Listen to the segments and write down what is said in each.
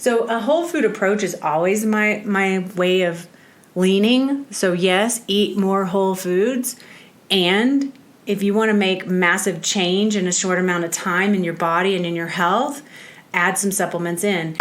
So a whole food approach is always my way of leaning. So yes, eat more whole foods. And if you want to make massive change in a short amount of time in your body and in your health, add some supplements in.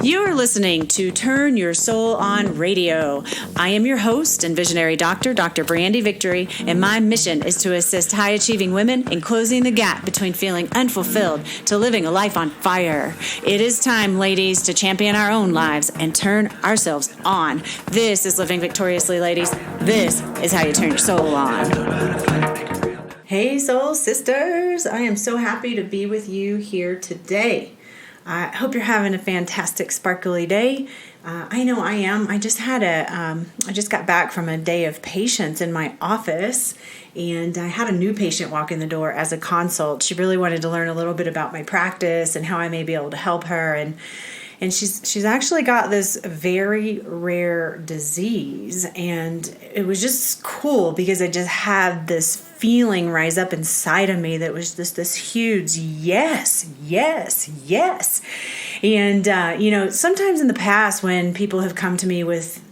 You're listening to Turn Your Soul On Radio. I am your host and visionary doctor, Dr. Brandy Victory, and my mission is to assist high-achieving women in closing the gap between feeling unfulfilled to living a life on fire. It is time, ladies, to champion our own lives and turn ourselves on. This is Living Victoriously, ladies. This is how you turn your soul on. Hey, soul sisters. I am so happy to be with you here today. I hope you're having a fantastic, sparkly day. I know I am. I just got back from a day of patients in my office, and I had a new patient walk in the door as a consult. She really wanted to learn a little bit about my practice and how I may be able to help her. And she's actually got this very rare disease, and it was just cool because I just had this feeling rise up inside of me that was just this huge yes. And sometimes in the past when people have come to me with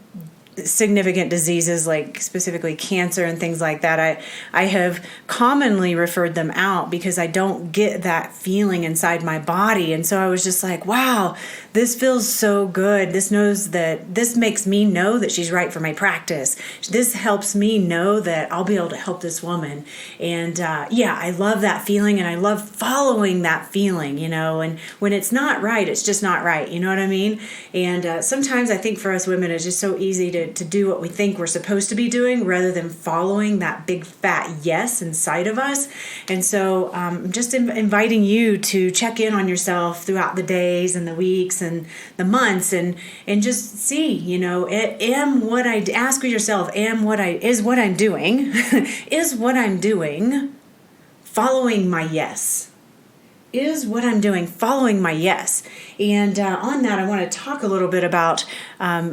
significant diseases like specifically cancer and things like that, I have commonly referred them out because I don't get that feeling inside my body. And so I was just like, wow, this feels so good. This makes me know that she's right for my practice. This helps me know that I'll be able to help this woman. And I love that feeling, and I love following that feeling, and when it's not right, it's just not right. You know what I mean? And sometimes I think for us women, it's just so easy to do what we think we're supposed to be doing rather than following that big fat yes inside of us. And so I'm just inviting you to check in on yourself throughout the days and the weeks and the months and just see, ask yourself, is what I'm doing following my yes? Is what I'm doing following my yes? And on that, I want to talk a little bit about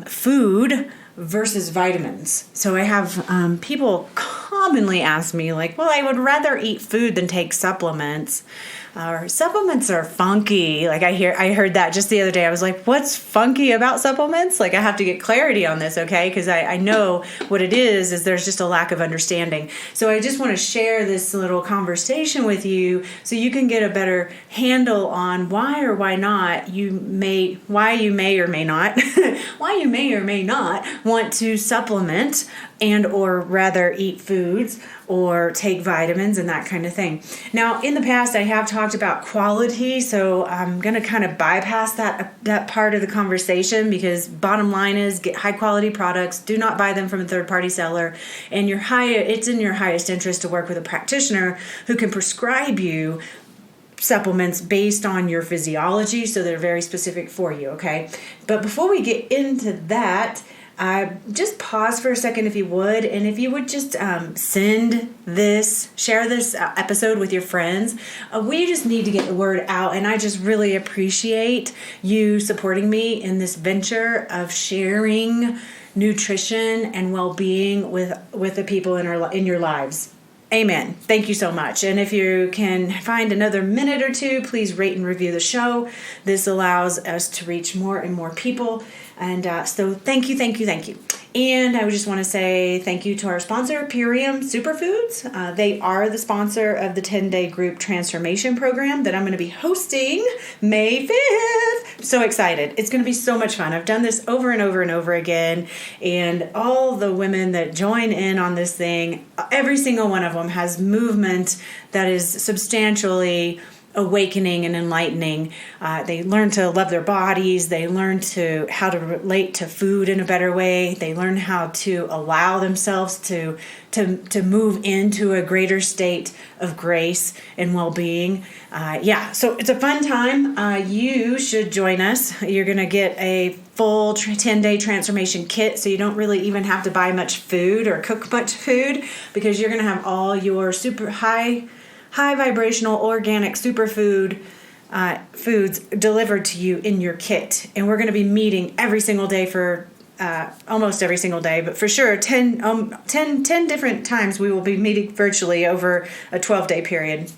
food versus vitamins. So I have people commonly ask me like, well, I would rather eat food than take supplements. Or supplements are funky. Like I heard that just the other day. I was like, what's funky about supplements? Like I have to get clarity on this, okay? Because I know what it is there's just a lack of understanding. So I just want to share this little conversation with you so you can get a better handle on why or you may or may not want to supplement and or rather eat foods or take vitamins and that kind of thing. Now, in the past, I have talked about quality, so I'm going to kind of bypass that part of the conversation because bottom line is get high quality products, do not buy them from a third-party seller, and it's in your highest interest to work with a practitioner who can prescribe you supplements based on your physiology, so they're very specific for you, okay? But before we get into that, just pause for a second if you would, and if you would just share this episode with your friends. We just need to get the word out, and I just really appreciate you supporting me in this venture of sharing nutrition and well-being with the people in your lives. Amen. Thank you so much. And if you can find another minute or two, please rate and review the show. This allows us to reach more and more people. And so thank you. And I would just want to say thank you to our sponsor, Purium Superfoods. They are the sponsor of the 10-day group transformation program that I'm going to be hosting May 5th. So excited. It's going to be so much fun. I've done this over and over and over again. And all the women that join in on this thing, every single one of them has movement that is substantially awakening and enlightening. They learn to love their bodies. They learn how to relate to food in a better way. They learn how to allow themselves to move into a greater state of grace and well-being. So it's a fun time. You should join us. You're going to get a full 10-day transformation kit, so you don't really even have to buy much food or cook much food because you're going to have all your super high vibrational organic superfood foods delivered to you in your kit. And we're going to be meeting every single day for almost every single day, but for sure 10 different times we will be meeting virtually over a 12-day period.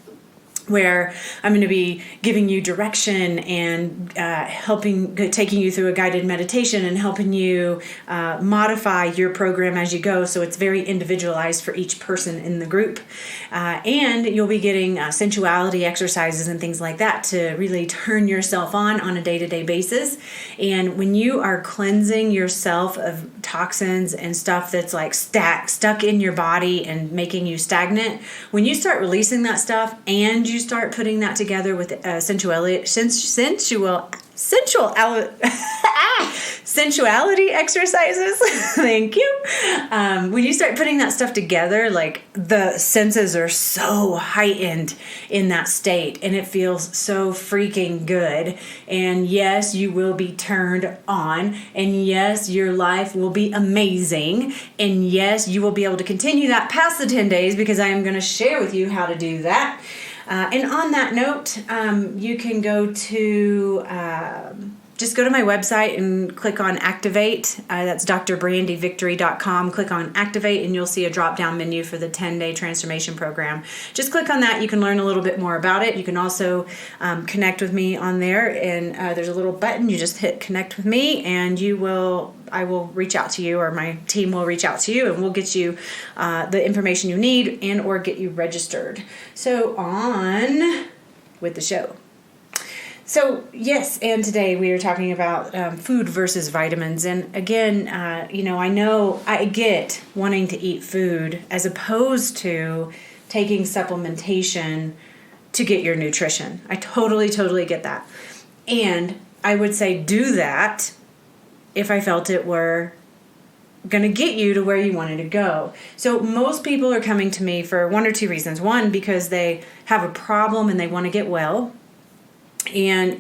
where I'm going to be giving you direction and taking you through a guided meditation and helping you modify your program as you go. So it's very individualized for each person in the group. And you'll be getting sensuality exercises and things like that to really turn yourself on a day-to-day basis. And when you are cleansing yourself of toxins and stuff that's like stuck in your body and making you stagnant, when you start releasing that stuff and you start putting that together with sensuality exercises. Thank you. When you start putting that stuff together, like the senses are so heightened in that state and it feels so freaking good. And yes, you will be turned on. And yes, your life will be amazing. And yes, you will be able to continue that past the 10 days because I am going to share with you how to do that. And on that note, you can go to just go to my website and click on Activate. That's drbrandyvictory.com. Click on Activate and you'll see a drop-down menu for the 10-day transformation program. Just click on that. You can learn a little bit more about it. You can also connect with me on there. And there's a little button. You just hit connect with me and I will reach out to you, or my team will reach out to you, and we'll get you the information you need and or get you registered. So on with the show. So yes, and today we are talking about food versus vitamins. And again, I know I get wanting to eat food as opposed to taking supplementation to get your nutrition. I totally get that. And I would say do that if I felt it were going to get you to where you wanted to go. So most people are coming to me for one or two reasons. One, because they have a problem and they want to get well.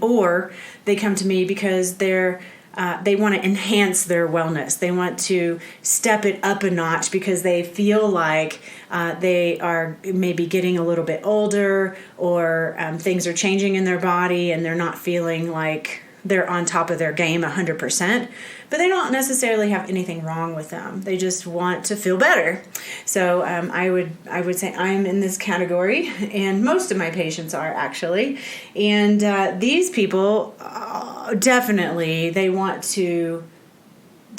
Or they come to me because they want to enhance their wellness. They want to step it up a notch because they feel like they are maybe getting a little bit older, or things are changing in their body and they're not feeling like they're on top of their game 100%, but they don't necessarily have anything wrong with them. They just want to feel better. So I would say I'm in this category, and most of my patients are actually. And these people definitely, they want to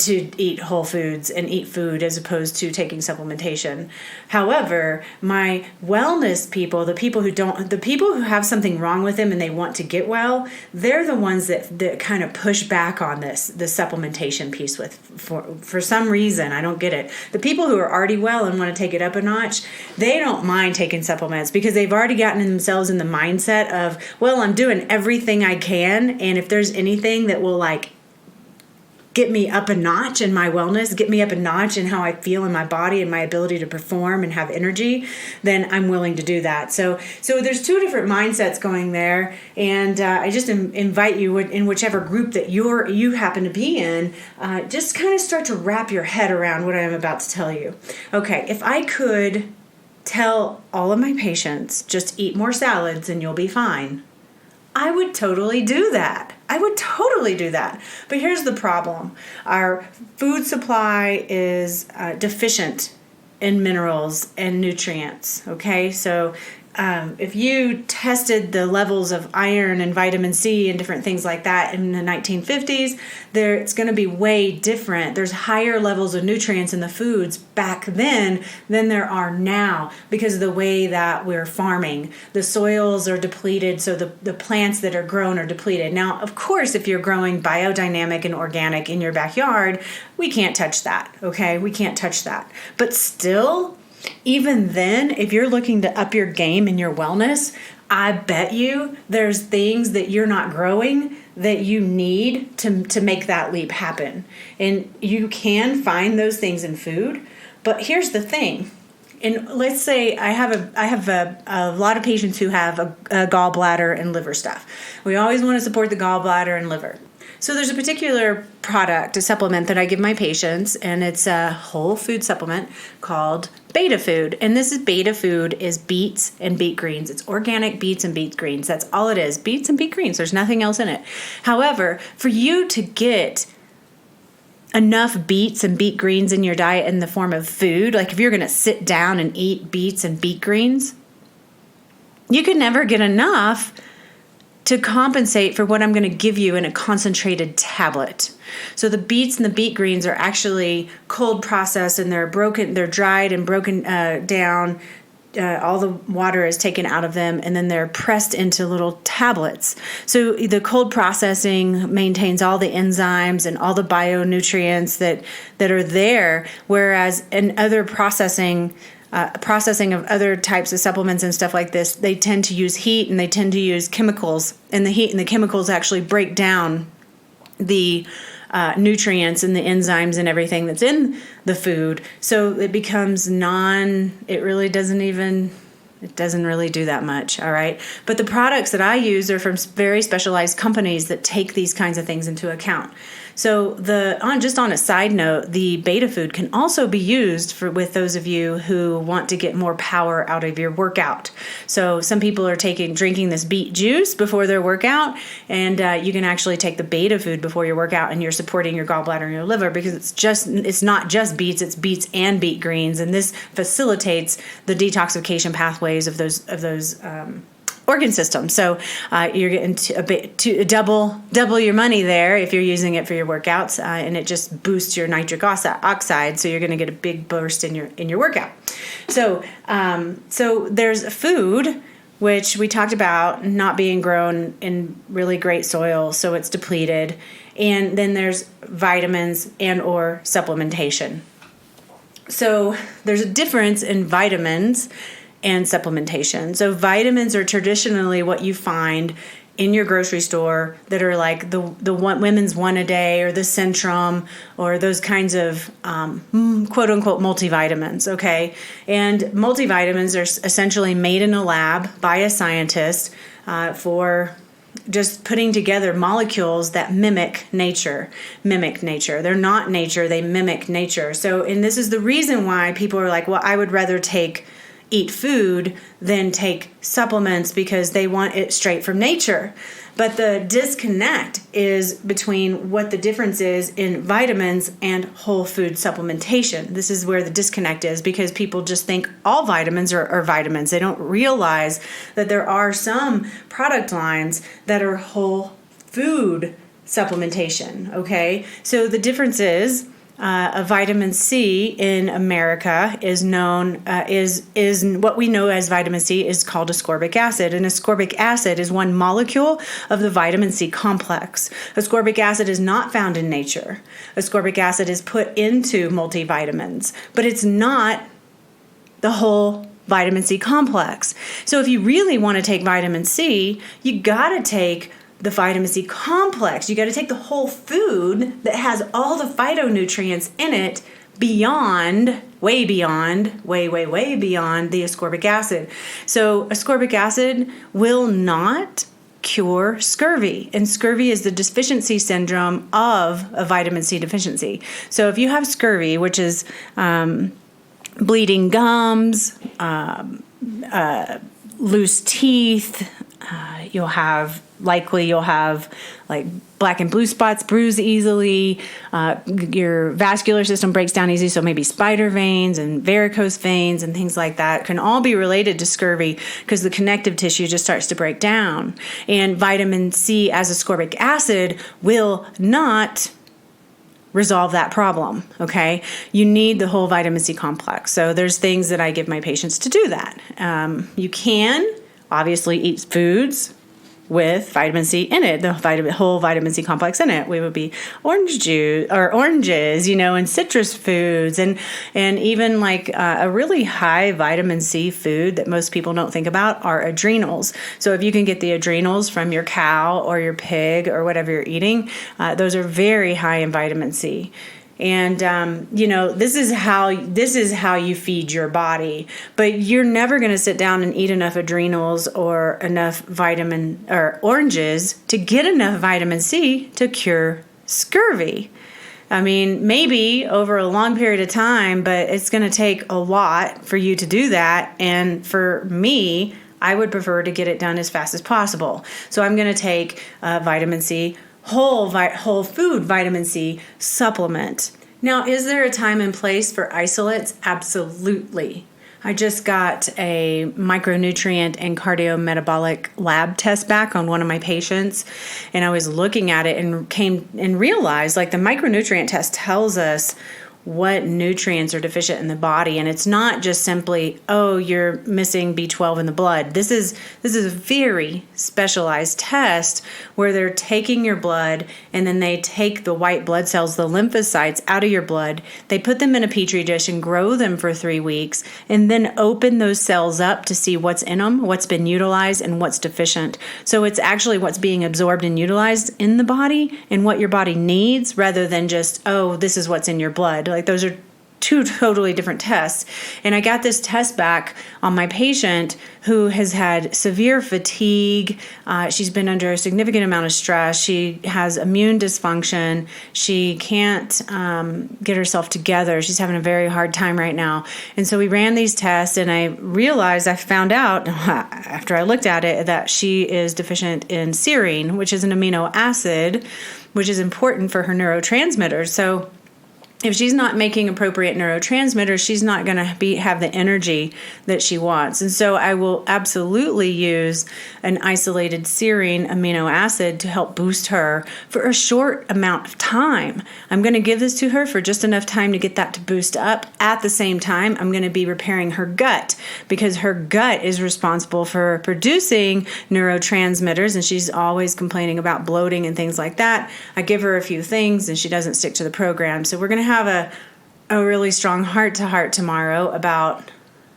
eat whole foods and eat food as opposed to taking supplementation. However, my wellness people, the people who have something wrong with them and they want to get well, they're the ones that kind of push back on the supplementation piece for some reason. I don't get it. The people who are already well and want to take it up a notch, they don't mind taking supplements because they've already gotten themselves in the mindset of, well, I'm doing everything I can, and if there's anything that will get me up a notch in my wellness, get me up a notch in how I feel in my body and my ability to perform and have energy, then I'm willing to do that. So there's two different mindsets going there, and I just invite you in whichever group that you happen to be in, just kind of start to wrap your head around what I'm about to tell you. Okay, if I could tell all of my patients, just eat more salads and you'll be fine, I would totally do that. But here's the problem. Our food supply is deficient in minerals and nutrients. Okay, so if you tested the levels of iron and vitamin C and different things like that in the 1950s, it's going to be way different. There's higher levels of nutrients in the foods back then than there are now because of the way that we're farming. The soils are depleted, so the plants that are grown are depleted. Now, of course, if you're growing biodynamic and organic in your backyard, we can't touch that, okay? We can't touch that. But still, even then, if you're looking to up your game in your wellness, I bet you there's things that you're not growing that you need to make that leap happen. And you can find those things in food. But here's the thing. And let's say I have a lot of patients who have a gallbladder and liver stuff. We always want to support the gallbladder and liver. So there's a particular product, a supplement that I give my patients, and it's a whole food supplement called Beta Food. And this is Beta Food is beets and beet greens. It's organic beets and beet greens. That's all it is, beets and beet greens. There's nothing else in it. However, for you to get enough beets and beet greens in your diet in the form of food, like if you're going to sit down and eat beets and beet greens, you can never get enough to compensate for what I'm going to give you in a concentrated tablet. So the beets and the beet greens are actually cold processed, and they're dried and broken down. All the water is taken out of them, and then they're pressed into little tablets. So the cold processing maintains all the enzymes and all the bionutrients that are there, whereas in other processing of other types of supplements and stuff like this, they tend to use heat and they tend to use chemicals, and the heat and the chemicals actually break down the nutrients and the enzymes and everything that's in the food. So it becomes it doesn't really do that much. All right. But the products that I use are from very specialized companies that take these kinds of things into account. So just on a side note, the beta food can also be used with those of you who want to get more power out of your workout. So some people are drinking this beet juice before their workout, and you can actually take the beta food before your workout, and you're supporting your gallbladder and your liver, because it's not just beets, it's beets and beet greens, and this facilitates the detoxification pathways of those organ system. So you're getting to double your money there if you're using it for your workouts, and it just boosts your nitric oxide. So you're going to get a big burst in your workout. So there's food, which we talked about not being grown in really great soil, so it's depleted, and then there's vitamins and or supplementation. So there's a difference in vitamins and supplementation. So vitamins are traditionally what you find in your grocery store that are like the women's one a day, or the Centrum, or those kinds of quote unquote multivitamins. Okay. And multivitamins are essentially made in a lab by a scientist for just putting together molecules that mimic nature. They're not nature, they mimic nature. And this is the reason why people are like, well, I would rather eat food than take supplements, because they want it straight from nature. But the disconnect is between what the difference is in vitamins and whole food supplementation. This is where the disconnect is, because people just think all vitamins are vitamins. They don't realize that there are some product lines that are whole food supplementation. Okay, so the difference is a vitamin C in America is known is what we know as vitamin C is called ascorbic acid, and ascorbic acid is one molecule of the vitamin C complex. Ascorbic acid is not found in nature. Ascorbic acid is put into multivitamins, but it's not the whole vitamin C complex. So if you really want to take vitamin C, you got to take the vitamin C complex. You got to take the whole food that has all the phytonutrients in it way beyond the ascorbic acid. So ascorbic acid will not cure scurvy, and scurvy is the deficiency syndrome of a vitamin C deficiency. So if you have scurvy, which is bleeding gums, loose teeth, you'll have like black and blue spots, bruise easily, your vascular system breaks down easy, so maybe spider veins and varicose veins and things like that can all be related to scurvy, because the connective tissue just starts to break down. And vitamin C as ascorbic acid will not resolve that problem, okay? You need the whole vitamin C complex. So there's things that I give my patients to do that. You can obviously eat foods with vitamin C in it, the whole vitamin C complex in it. We would be orange juice or oranges, and citrus foods, and even like a really high vitamin C food that most people don't think about are adrenals. So if you can get the adrenals from your cow or your pig or whatever you're eating, those are very high in vitamin C. And, this is how you feed your body, but you're never going to sit down and eat enough adrenals or enough vitamin or oranges to get enough vitamin C to cure scurvy. I mean, maybe over a long period of time, but it's going to take a lot for you to do that. And for me, I would prefer to get it done as fast as possible. So I'm going to take vitamin C, whole food vitamin C supplement. Now, is there a time and place for isolates? Absolutely. I just got a micronutrient and cardiometabolic lab test back on one of my patients, and I was looking at it and came and realized like the micronutrient test tells us what nutrients are deficient in the body, and it's not just simply, oh, you're missing B12 in the blood. This is a very specialized test where they're taking your blood and then they take the white blood cells, the lymphocytes, out of your blood. They put them in a petri dish and grow them for 3 weeks and then open those cells up to see what's in them, what's been utilized, and what's deficient. So it's actually what's being absorbed and utilized in the body and what your body needs, rather than just, oh, this is what's in your blood. Like, those are two totally different tests. And I got this test back on my patient who has had severe fatigue. She's been under a significant amount of stress. She has immune dysfunction. She can't get herself together. She's having a very hard time right now. And so we ran these tests, and I found out after I looked at it that she is deficient in serine, which is an amino acid, which is important for her neurotransmitters. So if she's not making appropriate neurotransmitters, she's not going to have the energy that she wants. And so I will absolutely use an isolated serine amino acid to help boost her for a short amount of time. I'm going to give this to her for just enough time to get that to boost up. At the same time, I'm going to be repairing her gut, because her gut is responsible for producing neurotransmitters, and she's always complaining about bloating and things like that. I give her a few things and she doesn't stick to the program. So we're going to have a really strong heart-to-heart tomorrow about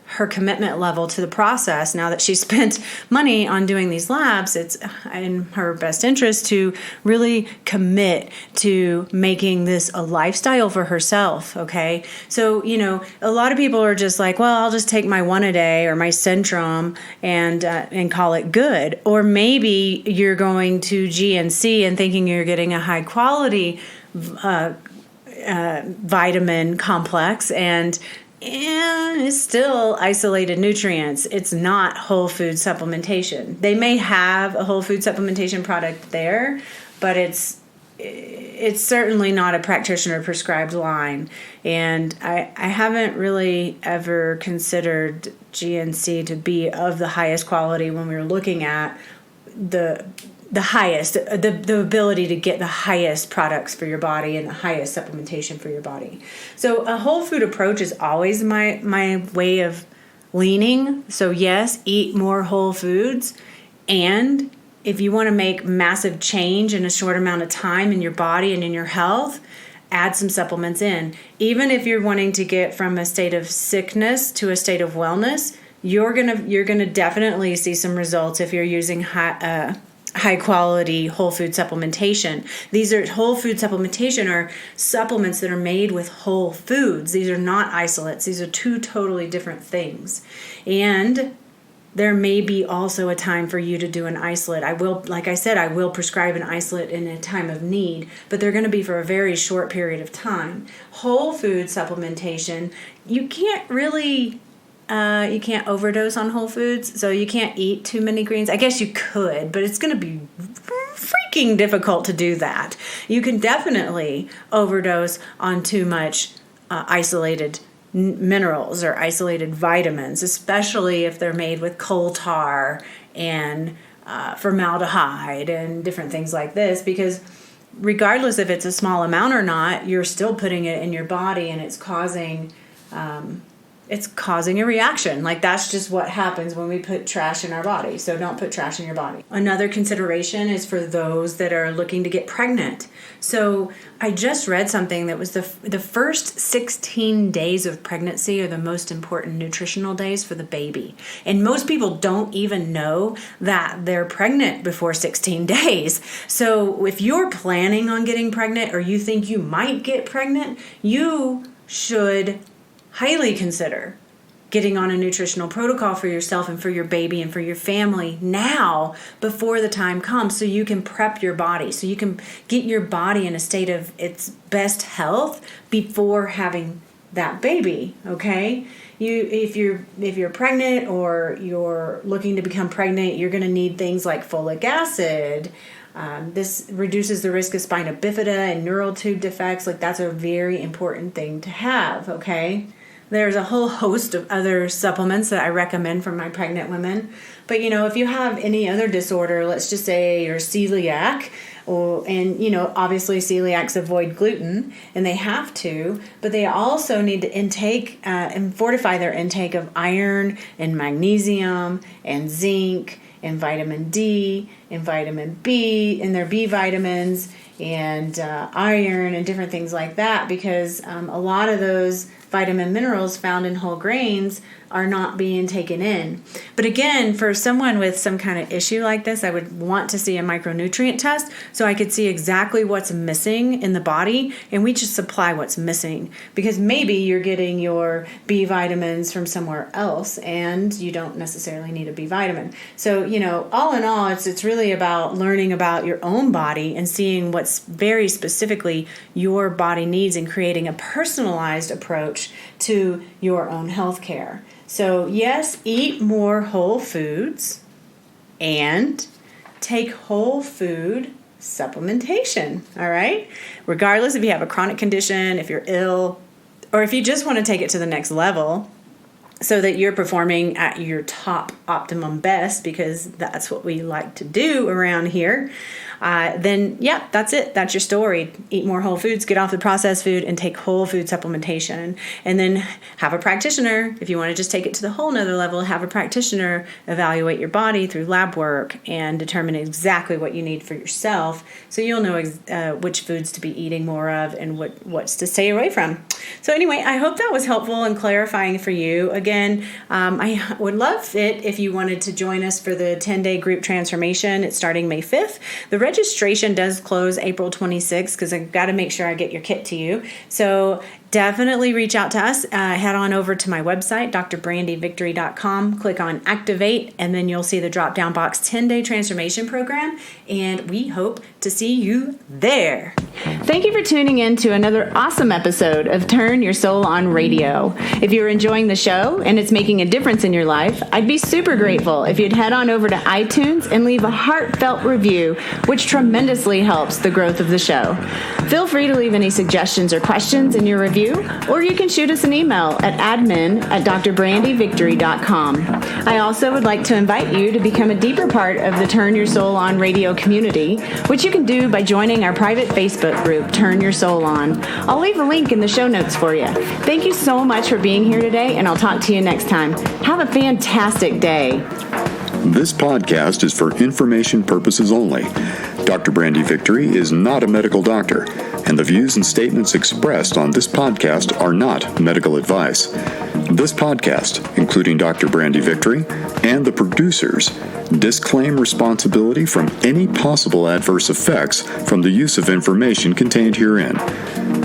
her commitment level to the process. Now that she's spent money on doing these labs, it's in her best interest to really commit to making this a lifestyle for herself, okay? So, a lot of people are just like, well, I'll just take my one a day or my Centrum and call it good. Or maybe you're going to GNC and thinking you're getting a high-quality vitamin complex, and it's still isolated nutrients. It's not whole food supplementation. They may have a whole food supplementation product there, but it's certainly not a practitioner prescribed line. And I haven't really ever considered GNC to be of the highest quality when we were looking at the highest, the ability to get the highest products for your body and the highest supplementation for your body. So a whole food approach is always my way of leaning. So yes, eat more whole foods. And if you want to make massive change in a short amount of time in your body and in your health, add some supplements in. Even if you're wanting to get from a state of sickness to a state of wellness, you're gonna definitely see some results if you're using high quality whole food supplementation. These are whole food supplementation are supplements that are made with whole foods. These are not isolates. These are two totally different things. And there may be also a time for you to do an isolate. I will prescribe an isolate in a time of need, but they're going to be for a very short period of time. Whole food supplementation, you can't overdose on whole foods, so you can't eat too many greens. I guess you could, but it's going to be freaking difficult to do that. You can definitely overdose on too much isolated minerals or isolated vitamins, especially if they're made with coal tar and formaldehyde and different things like this, because regardless if it's a small amount or not, you're still putting it in your body, and it's causing a reaction. Like, that's just what happens when we put trash in our body. So don't put trash in your body. Another consideration is for those that are looking to get pregnant. So I just read something that was the first 16 days of pregnancy are the most important nutritional days for the baby. And most people don't even know that they're pregnant before 16 days. So if you're planning on getting pregnant, or you think you might get pregnant, you should highly consider getting on a nutritional protocol for yourself and for your baby and for your family now, before the time comes, so you can prep your body, so you can get your body in a state of its best health before having that baby. Okay, if you're pregnant or you're looking to become pregnant, you're going to need things like folic acid. This reduces the risk of spina bifida and neural tube defects. Like, that's a very important thing to have. Okay. there's a whole host of other supplements that I recommend for my pregnant women. But, if you have any other disorder, let's just say you're celiac, and obviously celiacs avoid gluten, and they have to, but they also need to intake and fortify their intake of iron and magnesium and zinc and vitamin D and vitamin B and their B vitamins and iron and different things like that, because a lot of those vitamin minerals found in whole grains are not being taken in. But again, for someone with some kind of issue like this, I would want to see a micronutrient test so I could see exactly what's missing in the body, and we just supply what's missing, because maybe you're getting your B vitamins from somewhere else and you don't necessarily need a B vitamin. So, all in all, it's really about learning about your own body and seeing what's very specifically your body needs and creating a personalized approach to your own health care. So yes, eat more whole foods and take whole food supplementation, all right? Regardless if you have a chronic condition, if you're ill, or if you just want to take it to the next level so that you're performing at your top optimum best, because that's what we like to do around here, then that's it. That's your story. Eat more whole foods, get off the processed food, and take whole food supplementation. And then have a practitioner. If you want to just take it to the whole nother level, have a practitioner evaluate your body through lab work and determine exactly what you need for yourself, so you'll know which foods to be eating more of and what's to stay away from. So anyway, I hope that was helpful and clarifying for you. Again, I would love it if you wanted to join us for the 10-day group transformation. It's starting May 5th. The registration does close April 26th because I've got to make sure I get your kit to you. So definitely reach out to us. Head on over to my website, drbrandyvictory.com. Click on Activate, and then you'll see the drop-down box 10-day transformation program, and we hope to see you there. Thank you for tuning in to another awesome episode of Turn Your Soul On Radio. If you're enjoying the show and it's making a difference in your life, I'd be super grateful if you'd head on over to iTunes and leave a heartfelt review, which tremendously helps the growth of the show. Feel free to leave any suggestions or questions in your review, or you can shoot us an email at admin@drbrandyvictory.com. I also would like to invite you to become a deeper part of the Turn Your Soul On Radio community, which you can do by joining our private Facebook group, Turn Your Soul On. I'll leave a link in the show notes for you. Thank you so much for being here today, and I'll talk to you next time. Have a fantastic day. This podcast is for information purposes only. Dr. Brandy Victory is not a medical doctor, and the views and statements expressed on this podcast are not medical advice. This podcast, including Dr. Brandy Victory and the producers, disclaim responsibility from any possible adverse effects from the use of information contained herein.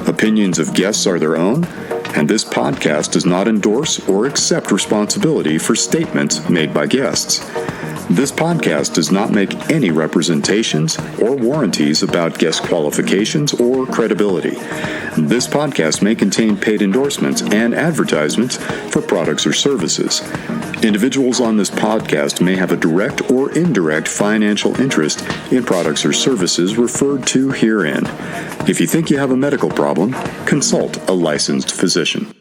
Opinions of guests are their own, and this podcast does not endorse or accept responsibility for statements made by guests. This podcast does not make any representations or warranties about guest qualifications or credibility. This podcast may contain paid endorsements and advertisements for products or services. Individuals on this podcast may have a direct or indirect financial interest in products or services referred to herein. If you think you have a medical problem, consult a licensed physician.